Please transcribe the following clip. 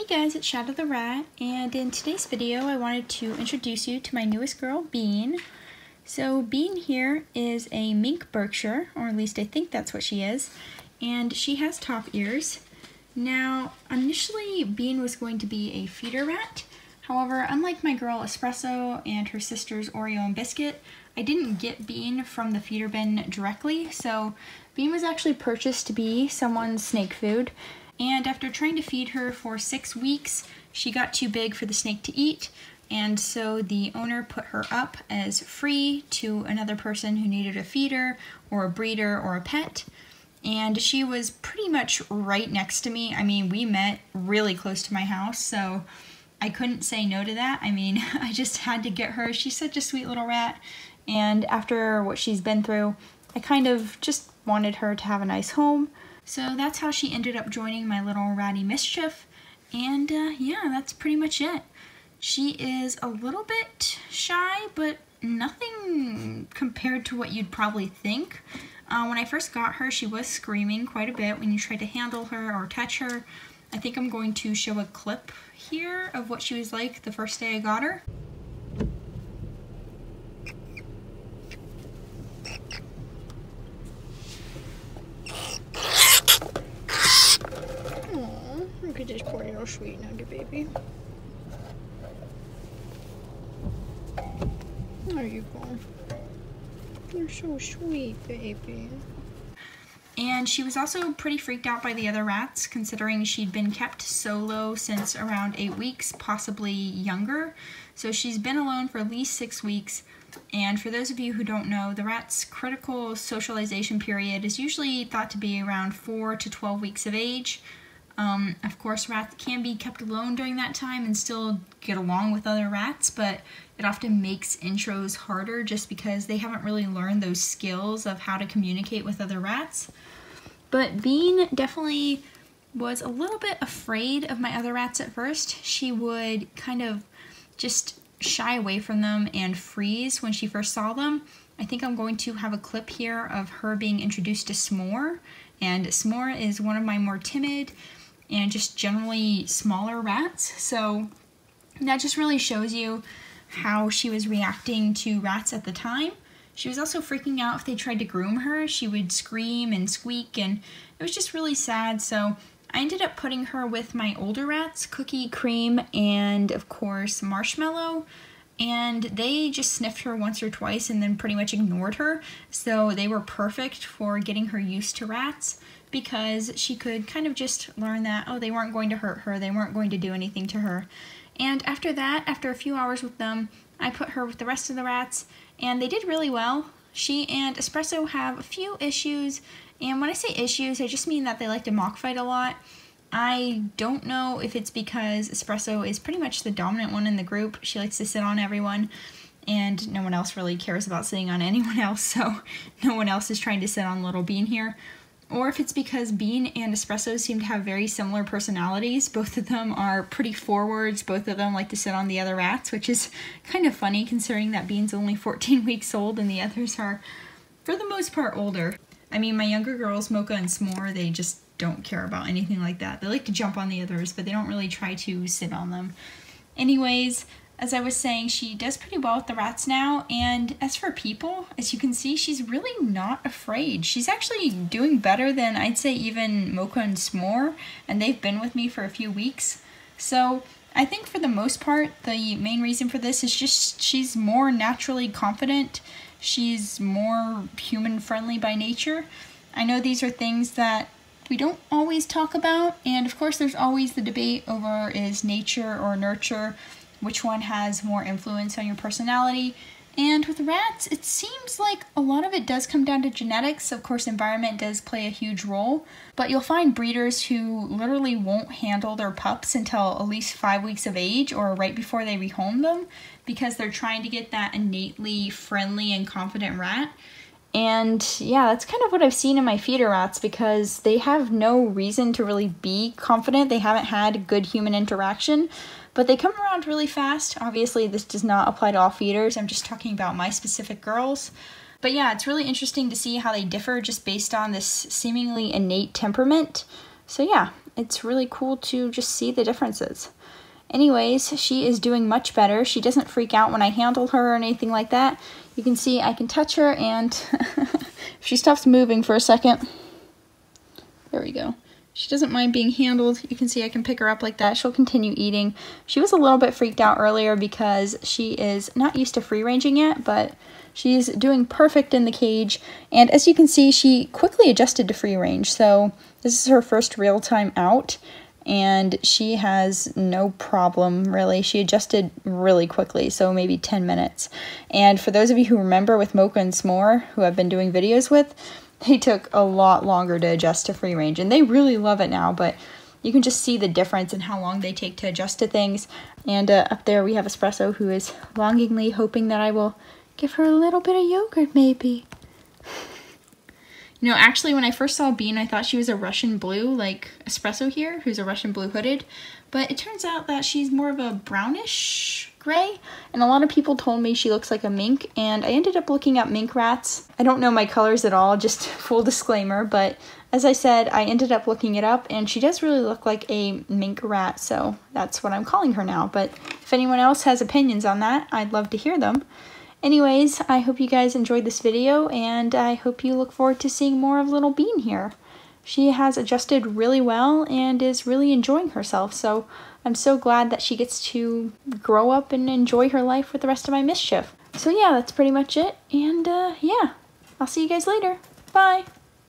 Hey guys, it's Shadow the Rat, and in today's video I wanted to introduce you to my newest girl, Bean. So Bean here is a mink Berkshire, or at least I think that's what she is, and she has top ears. Now, initially Bean was going to be a feeder rat. However, unlike my girl Espresso and her sisters Oreo and Biscuit, I didn't get Bean from the feeder bin directly, so Bean was actually purchased to be someone's snake food. And after trying to feed her for 6 weeks, she got too big for the snake to eat, and so the owner put her up as free to another person who needed a feeder or a breeder or a pet. And she was pretty much right next to me. I mean, we met really close to my house, so I couldn't say no to that. I mean, I just had to get her. She's such a sweet little rat, and after what she's been through, I kind of just wanted her to have a nice home. So that's how she ended up joining my little ratty mischief, and yeah, that's pretty much it. She is a little bit shy, but nothing compared to what you'd probably think. When I first got her, she was screaming quite a bit when you tried to handle her or touch her. I think I'm going to show a clip here of what she was like the first day I got her. Look at this poor little sweet nugget baby. There you go. You're so sweet, baby. And she was also pretty freaked out by the other rats, considering she'd been kept solo since around 8 weeks, possibly younger. So she's been alone for at least 6 weeks. And for those of you who don't know, the rat's critical socialization period is usually thought to be around 4 to 12 weeks of age. Of course, rats can be kept alone during that time and still get along with other rats, but it often makes intros harder just because they haven't really learned those skills of how to communicate with other rats. But Bean definitely was a little bit afraid of my other rats at first. She would kind of just shy away from them and freeze when she first saw them. I think I'm going to have a clip here of her being introduced to S'more, and S'more is one of my more timid and just generally smaller rats, so that just really shows you how she was reacting to rats at the time. She was also freaking out if they tried to groom her. She would scream and squeak, and it was just really sad, so I ended up putting her with my older rats, Cookie, Cream, and of course Marshmallow, and they just sniffed her once or twice and then pretty much ignored her, so they were perfect for getting her used to rats, because she could kind of just learn that, oh, they weren't going to hurt her, they weren't going to do anything to her. And after that, after a few hours with them, I put her with the rest of the rats, and they did really well. She and Espresso have a few issues, and when I say issues, I just mean that they like to mock fight a lot. I don't know if it's because Espresso is pretty much the dominant one in the group. She likes to sit on everyone, and no one else really cares about sitting on anyone else, so no one else is trying to sit on little Bean here. Or if it's because Bean and Espresso seem to have very similar personalities. Both of them are pretty forwards, both of them like to sit on the other rats, which is kind of funny considering that Bean's only 14 weeks old and the others are, for the most part, older. I mean, my younger girls, Mocha and S'more, they just don't care about anything like that. They like to jump on the others, but they don't really try to sit on them. Anyways, as I was saying, she does pretty well with the rats now, and as for people, as you can see, she's really not afraid. She's actually doing better than I'd say even Mocha and S'more, and they've been with me for a few weeks. So I think for the most part, the main reason for this is just she's more naturally confident. She's more human-friendly by nature. I know these are things that we don't always talk about, and of course there's always the debate over is nature or nurture, which one has more influence on your personality. And with rats, it seems like a lot of it does come down to genetics. Of course, environment does play a huge role, but you'll find breeders who literally won't handle their pups until at least 5 weeks of age or right before they rehome them, because they're trying to get that innately friendly and confident rat. And yeah, that's kind of what I've seen in my feeder rats, because they have no reason to really be confident. They haven't had good human interaction, but they come around really fast. Obviously, this does not apply to all feeders. I'm just talking about my specific girls. But yeah, it's really interesting to see how they differ just based on this seemingly innate temperament. So yeah, it's really cool to just see the differences. Anyways, she is doing much better. She doesn't freak out when I handle her or anything like that. You can see I can touch her, and if she stops moving for a second, there we go. She doesn't mind being handled. You can see I can pick her up like that. She'll continue eating. She was a little bit freaked out earlier because she is not used to free ranging yet, but she's doing perfect in the cage. And as you can see, she quickly adjusted to free range. So this is her first real time out, and she has no problem really. She adjusted really quickly, so maybe 10 minutes. And for those of you who remember with Mocha and S'more, who I've been doing videos with, they took a lot longer to adjust to free range, and they really love it now, but you can just see the difference in how long they take to adjust to things. And up there we have Espresso, who is longingly hoping that I will give her a little bit of yogurt maybe. You know, actually, when I first saw Bean, I thought she was a Russian blue, like Espresso here, who's a Russian blue hooded. But it turns out that she's more of a brownish gray. And a lot of people told me she looks like a mink. And I ended up looking up mink rats. I don't know my colors at all, just full disclaimer. But as I said, I ended up looking it up. And she does really look like a mink rat. So that's what I'm calling her now. But if anyone else has opinions on that, I'd love to hear them. Anyways, I hope you guys enjoyed this video, and I hope you look forward to seeing more of little Bean here. She has adjusted really well and is really enjoying herself, so I'm so glad that she gets to grow up and enjoy her life with the rest of my mischief. So yeah, that's pretty much it, and yeah, I'll see you guys later. Bye!